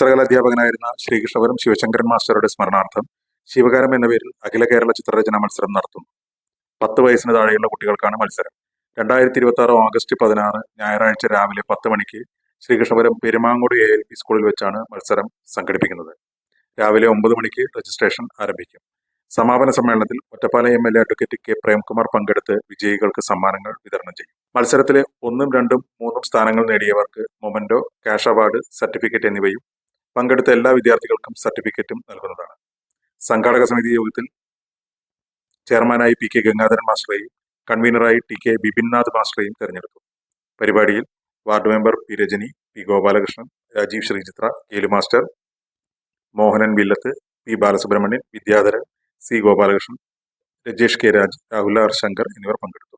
ചിത്രകലാ അധ്യാപകനായിരുന്ന ശ്രീകൃഷ്ണപുരം ശിവശങ്കരൻ മാസ്റ്ററുടെ സ്മരണാർത്ഥം ശിവകാരം എന്ന പേരിൽ അഖില കേരള ചിത്രരചനാ മത്സരം നടത്തുന്നു. 10 വയസ്സിന് താഴെയുള്ള കുട്ടികൾക്കാണ് മത്സരം. 2026 ഓഗസ്റ്റ് 16 ഞായറാഴ്ച രാവിലെ 10 മണിക്ക് ശ്രീകൃഷ്ണപുരം പെരുമാങ്ങോട് ALP സ്കൂളിൽ വെച്ചാണ് മത്സരം സംഘടിപ്പിക്കുന്നത്. രാവിലെ 9 മണിക്ക് രജിസ്ട്രേഷൻ ആരംഭിക്കും. സമാപന സമ്മേളനത്തിൽ Ottapalam MLA advocate K. Premkumar പങ്കെടുത്ത് വിജയികൾക്ക് സമ്മാനങ്ങൾ വിതരണം ചെയ്യും. മത്സരത്തിലെ 1, 2, 3 സ്ഥാനങ്ങൾ നേടിയവർക്ക് മൊമന്റോ, ക്യാഷ് അവാർഡ്, സർട്ടിഫിക്കറ്റ് എന്നിവയും പങ്കെടുത്ത എല്ലാ വിദ്യാർത്ഥികൾക്കും സർട്ടിഫിക്കറ്റും നൽകുന്നതാണ്. സംഘാടക സമിതി യോഗത്തിൽ ചെയർമാനായി PK ഗംഗാധരൻ മാസ്റ്ററെയും കൺവീനറായി TK ബിപിൻനാഥ് മാസ്റ്ററെയും തെരഞ്ഞെടുത്തു. പരിപാടിയിൽ ward member P. Rajani, P. Gopalakrishnan, Rajeev Sreechithra, Kelu master, Mohanan Villath, P. Balasubramanian, Vidyadharan, C. Gopalakrishnan, Rajesh K. Raj, Rahul R. Shankar എന്നിവർ പങ്കെടുത്തു.